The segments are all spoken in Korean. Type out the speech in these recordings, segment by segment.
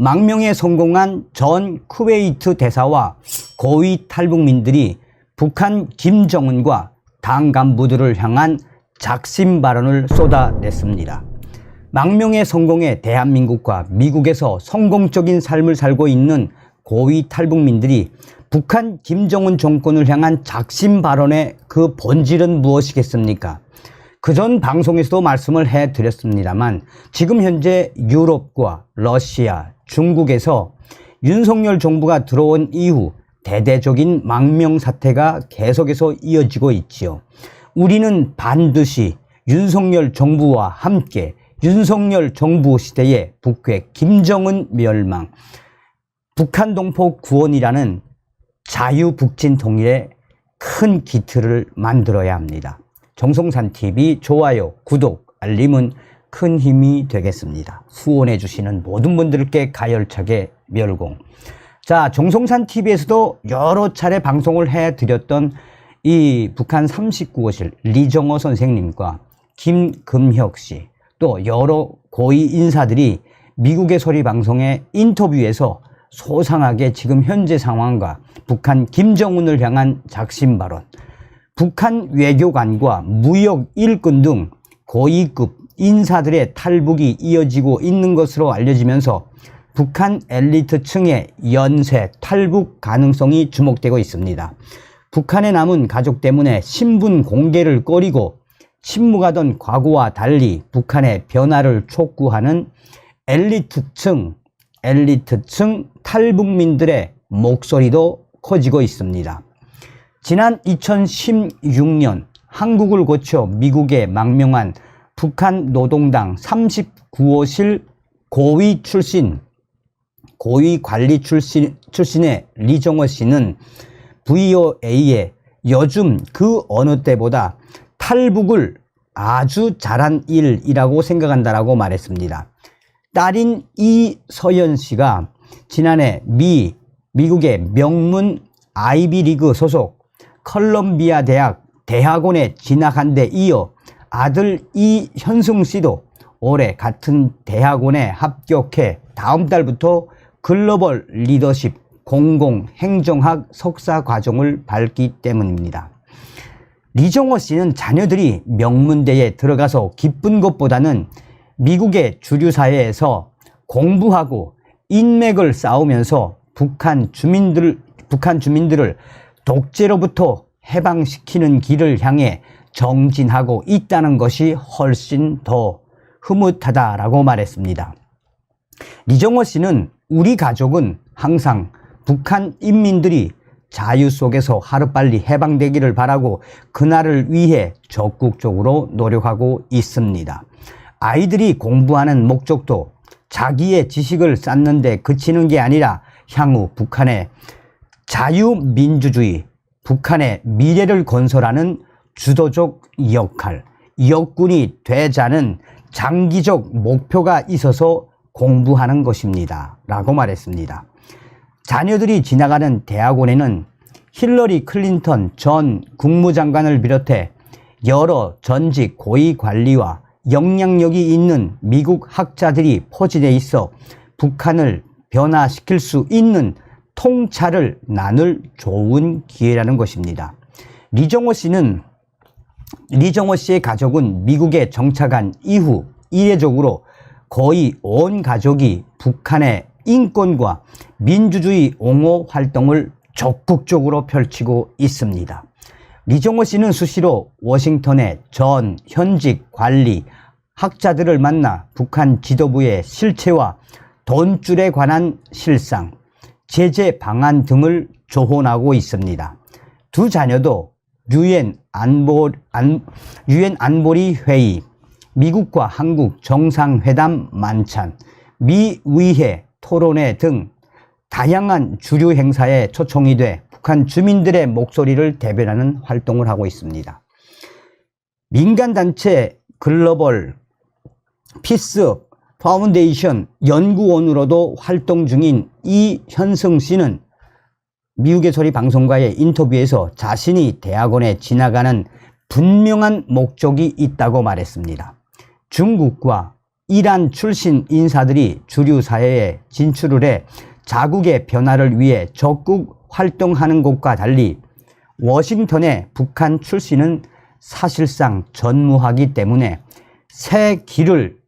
망명에 성공한 전 쿠웨이트 대사와 고위 탈북민들이 북한 김정은과 당 간부들을 향한 작심 발언을 쏟아냈습니다. 망명에 성공해 대한민국과 미국에서 성공적인 삶을 살고 있는 고위 탈북민들이 북한 김정은 정권을 향한 작심 발언의 그 본질은 무엇이겠습니까? 그전 방송에서도 말씀을 해드렸습니다만 지금 현재 유럽과 러시아, 중국에서 윤석열 정부가 들어온 이후 대대적인 망명 사태가 계속해서 이어지고 있지요. 우리는 반드시 윤석열 정부와 함께 윤석열 정부 시대의 북괴 김정은 멸망, 북한 동포 구원이라는 자유북진 통일의 큰 기틀을 만들어야 합니다. 정성산TV 좋아요, 구독, 알림은 큰 힘이 되겠습니다. 후원해 주시는 모든 분들께 가열차게 멸공. 자, 정성산TV에서도 여러 차례 방송을 해드렸던 이 북한 39호실 리정호 선생님과 김금혁 씨, 또 여러 고위 인사들이 미국의 소리 방송의 인터뷰에서 소상하게 지금 현재 상황과 북한 김정은을 향한 작심 발언, 북한 외교관과 무역 일꾼 등 고위급 인사들의 탈북이 이어지고 있는 것으로 알려지면서 북한 엘리트층의 연쇄 탈북 가능성이 주목되고 있습니다. 북한에 남은 가족 때문에 신분 공개를 꺼리고 침묵하던 과거와 달리 북한의 변화를 촉구하는 엘리트층 탈북민들의 목소리도 커지고 있습니다. 지난 2016년 한국을 거쳐 미국에 망명한 북한 노동당 39호실 고위 관리 출신의 리정호 씨는 VOA에 요즘 그 어느 때보다 탈북을 아주 잘한 일이라고 생각한다라고 말했습니다. 딸인 이서연 씨가 지난해 미국의 명문 아이비리그 소속 컬럼비아 대학 대학원에 진학한 데 이어 아들 이현승 씨도 올해 같은 대학원에 합격해 다음 달부터 글로벌 리더십 공공행정학 석사 과정을 밟기 때문입니다. 리정호 씨는 자녀들이 명문대에 들어가서 기쁜 것보다는 미국의 주류사회에서 공부하고 인맥을 쌓으면서 북한 주민들을 독재로부터 해방시키는 길을 향해 정진하고 있다는 것이 훨씬 더 흐뭇하다라고 말했습니다. 리정호 씨는 우리 가족은 항상 북한 인민들이 자유 속에서 하루빨리 해방되기를 바라고 그날을 위해 적극적으로 노력하고 있습니다. 아이들이 공부하는 목적도 자기의 지식을 쌓는 데 그치는 게 아니라 향후 북한의 자유민주주의, 북한의 미래를 건설하는 주도적 역할, 역군이 되자는 장기적 목표가 있어서 공부하는 것입니다. 라고 말했습니다. 자녀들이 지나가는 대학원에는 힐러리 클린턴 전 국무장관을 비롯해 여러 전직 고위 관리와 영향력이 있는 미국 학자들이 포진해 있어 북한을 변화시킬 수 있는 통찰을 나눌 좋은 기회라는 것입니다. 리정호 씨의 가족은 미국에 정착한 이후 이례적으로 거의 온 가족이 북한의 인권과 민주주의 옹호 활동을 적극적으로 펼치고 있습니다. 리정호 씨는 수시로 워싱턴의 전 현직 관리 학자들을 만나 북한 지도부의 실체와 돈줄에 관한 실상, 제재 방안 등을 조언하고 있습니다. 두 자녀도 유엔 안보리 회의, 미국과 한국 정상회담 만찬, 미의회 토론회 등 다양한 주류 행사에 초청이 돼 북한 주민들의 목소리를 대변하는 활동을 하고 있습니다. 민간단체 글로벌 피스 파운데이션 연구원으로도 활동 중인 이현승 씨는 미국의 소리 방송과의 인터뷰에서 자신이 대학원에 진학하는 분명한 목적이 있다고 말했습니다. 중국과 이란 출신 인사들이 주류 사회에 진출을 해 자국의 변화를 위해 적극 활동하는 것과 달리 워싱턴의 북한 출신은 사실상 전무하기 때문에 새 길을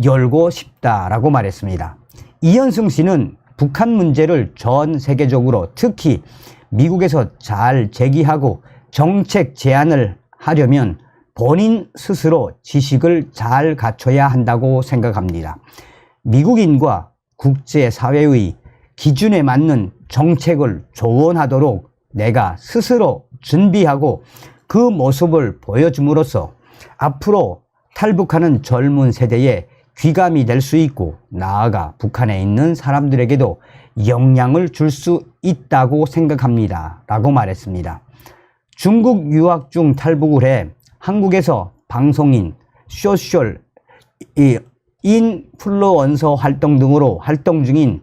열고 싶다라고 말했습니다. 이현승 씨는 북한 문제를 전 세계적으로 특히 미국에서 잘 제기하고 정책 제안을 하려면 본인 스스로 지식을 잘 갖춰야 한다고 생각합니다. 미국인과 국제사회의 기준에 맞는 정책을 조언하도록 내가 스스로 준비하고 그 모습을 보여줌으로써 앞으로 탈북하는 젊은 세대에 귀감이 될 수 있고 나아가 북한에 있는 사람들에게도 영향을 줄 수 있다고 생각합니다. 라고 말했습니다. 중국 유학 중 탈북을 해 한국에서 방송인, 소셜, 인플루언서 활동 등으로 활동 중인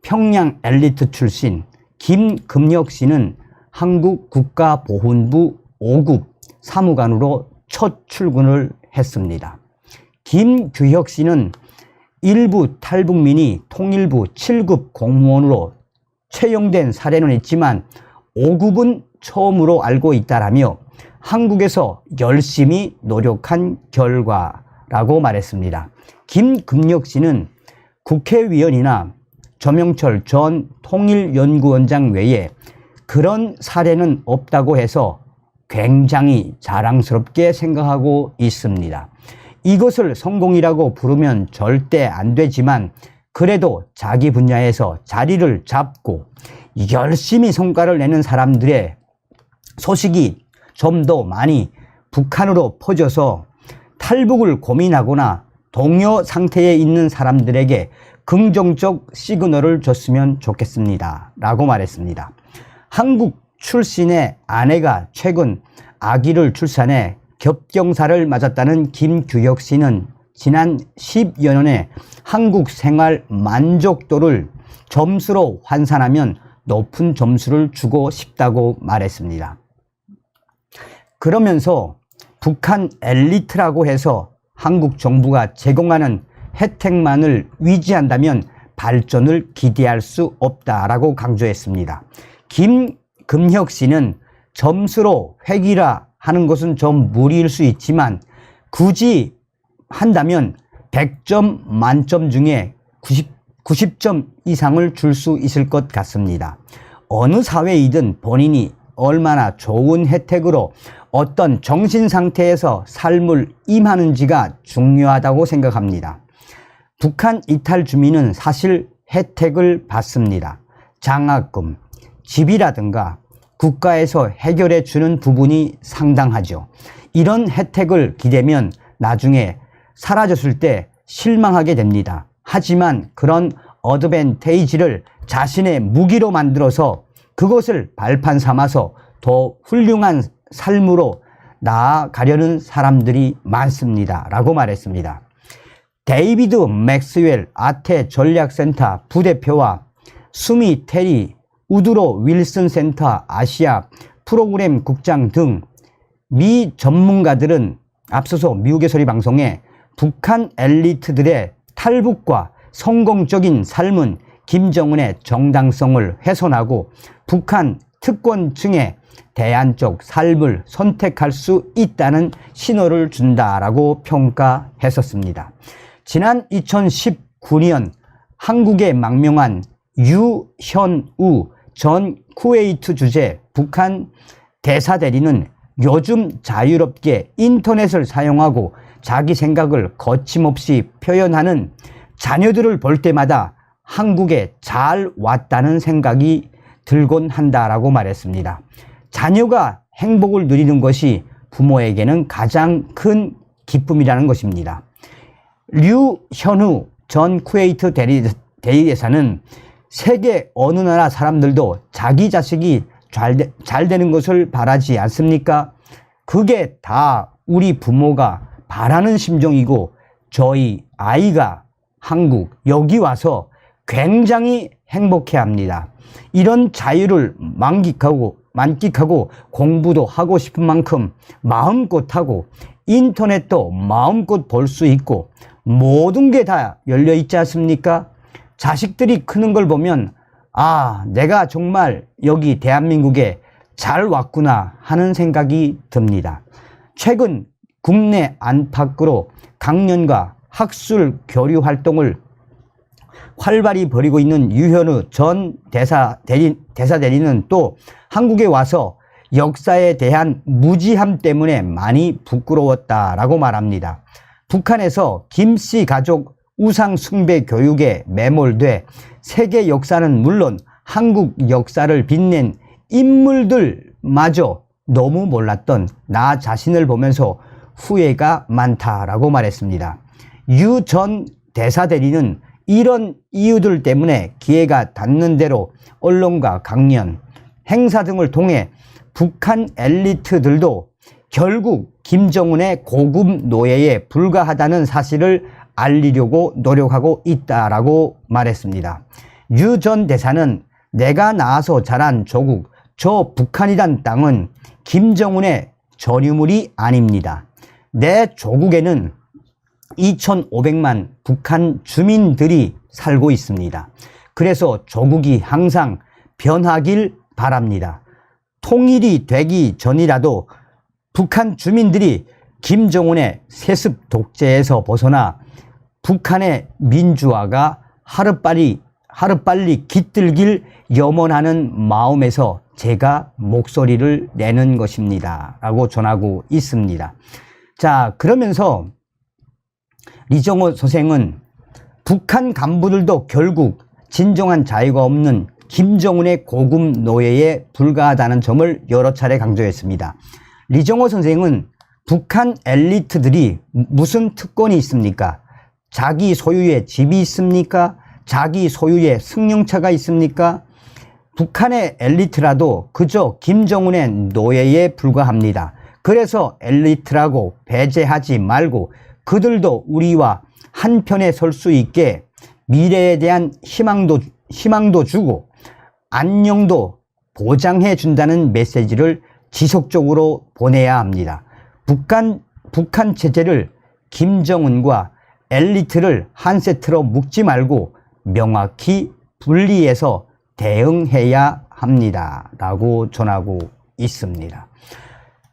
평양 엘리트 출신 김금혁 씨는 한국 국가보훈부 5급 사무관으로 첫 출근을 했습니다. 김규혁 씨는 일부 탈북민이 통일부 7급 공무원으로 채용된 사례는 있지만 5급은 처음으로 알고 있다라며 한국에서 열심히 노력한 결과라고 말했습니다. 김금혁 씨는 국회의원이나 조명철 전 통일연구원장 외에 그런 사례는 없다고 해서 굉장히 자랑스럽게 생각하고 있습니다. 이것을 성공이라고 부르면 절대 안 되지만 그래도 자기 분야에서 자리를 잡고 열심히 성과를 내는 사람들의 소식이 좀 더 많이 북한으로 퍼져서 탈북을 고민하거나 동요 상태에 있는 사람들에게 긍정적 시그널을 줬으면 좋겠습니다. 라고 말했습니다. 한국 출신의 아내가 최근 아기를 출산해 겹경사를 맞았다는 김규혁 씨는 지난 10여 년의 한국 생활 만족도를 점수로 환산하면 높은 점수를 주고 싶다고 말했습니다. 그러면서 북한 엘리트라고 해서 한국 정부가 제공하는 혜택만을 위지한다면 발전을 기대할 수 없다라고 강조했습니다. 김금혁 씨는 점수로 획일화 하는 것은 좀 무리일 수 있지만 굳이 한다면 100점 만점 중에 90점 이상을 줄 수 있을 것 같습니다. 어느 사회이든 본인이 얼마나 좋은 혜택으로 어떤 정신 상태에서 삶을 임하는지가 중요하다고 생각합니다. 북한 이탈 주민은 사실 혜택을 받습니다. 장학금, 집이라든가 국가에서 해결해 주는 부분이 상당하죠. 이런 혜택을 기대면 나중에 사라졌을 때 실망하게 됩니다. 하지만 그런 어드밴테이지를 자신의 무기로 만들어서 그것을 발판 삼아서 더 훌륭한 삶으로 나아가려는 사람들이 많습니다. 라고 말했습니다. 데이비드 맥스웰 아태 전략센터 부대표와 수미 테리 우드로 윌슨 센터 아시아 프로그램 국장 등 미 전문가들은 앞서서 미국의 소리 방송에 북한 엘리트들의 탈북과 성공적인 삶은 김정은의 정당성을 훼손하고 북한 특권층의 대안적 삶을 선택할 수 있다는 신호를 준다라고 평가했었습니다. 지난 2019년 한국에 망명한 유현우 전 쿠웨이트 주재 북한 대사대리는 요즘 자유롭게 인터넷을 사용하고 자기 생각을 거침없이 표현하는 자녀들을 볼 때마다 한국에 잘 왔다는 생각이 들곤 한다라고 말했습니다. 자녀가 행복을 누리는 것이 부모에게는 가장 큰 기쁨이라는 것입니다. 류현우 전 쿠웨이트 대리대사는 세계 어느 나라 사람들도 자기 자식이 잘 되는 것을 바라지 않습니까? 그게 다 우리 부모가 바라는 심정이고 저희 아이가 한국 여기 와서 굉장히 행복해합니다. 이런 자유를 만끽하고 공부도 하고 싶은 만큼 마음껏 하고 인터넷도 마음껏 볼 수 있고 모든 게 다 열려 있지 않습니까? 자식들이 크는 걸 보면 아, 내가 정말 여기 대한민국에 잘 왔구나 하는 생각이 듭니다. 최근 국내 안팎으로 강연과 학술 교류 활동을 활발히 벌이고 있는 유현우 전 대사대리는 또 한국에 와서 역사에 대한 무지함 때문에 많이 부끄러웠다라고 말합니다. 북한에서 김씨 가족 우상 숭배 교육에 매몰돼 세계 역사는 물론 한국 역사를 빛낸 인물들마저 너무 몰랐던 나 자신을 보면서 후회가 많다라고 말했습니다. 유 전 대사대리는 이런 이유들 때문에 기회가 닿는 대로 언론과 강연, 행사 등을 통해 북한 엘리트들도 결국 김정은의 고급 노예에 불과하다는 사실을 알리려고 노력하고 있다라고 말했습니다. 유 전 대사는 내가 낳아서 자란 조국, 저 북한이란 땅은 김정은의 전유물이 아닙니다. 내 조국에는 2,500만 북한 주민들이 살고 있습니다. 그래서 조국이 항상 변하길 바랍니다. 통일이 되기 전이라도 북한 주민들이 김정은의 세습 독재에서 벗어나 북한의 민주화가 하루빨리 깃들길 염원하는 마음에서 제가 목소리를 내는 것입니다. 라고 전하고 있습니다. 자, 그러면서 리정호 선생은 북한 간부들도 결국 진정한 자유가 없는 김정은의 고급 노예에 불과하다는 점을 여러 차례 강조했습니다. 리정호 선생은 북한 엘리트들이 무슨 특권이 있습니까? 자기 소유의 집이 있습니까? 자기 소유의 승용차가 있습니까? 북한의 엘리트라도 그저 김정은의 노예에 불과합니다. 그래서 엘리트라고 배제하지 말고 그들도 우리와 한편에 설 수 있게 미래에 대한 희망도 주고 안녕도 보장해 준다는 메시지를 지속적으로 보내야 합니다. 북한 체제를 김정은과 엘리트를 한 세트로 묶지 말고 명확히 분리해서 대응해야 합니다. 라고 전하고 있습니다.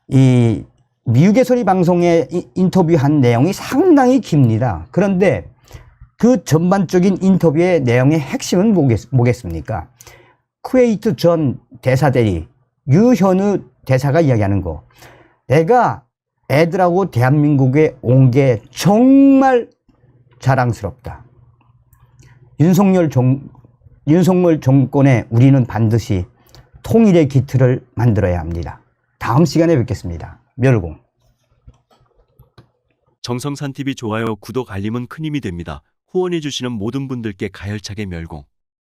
이 미국의 소리 방송에 인터뷰한 내용이 상당히 깁니다. 그런데 그 전반적인 인터뷰의 내용의 핵심은 뭐겠습니까? 쿠웨이트 전 대사대리 유현우 대사가 이야기하는 거. 내가 애들하고 대한민국에 온 게 정말 자랑스럽다. 윤석열 정권에 우리는 반드시 통일의 기틀을 만들어야 합니다. 다음 시간에 뵙겠습니다. 멸공. 정성산TV 좋아요, 구독, 알림은 큰 힘이 됩니다. 후원해주시는 모든 분들께 가열차게 멸공.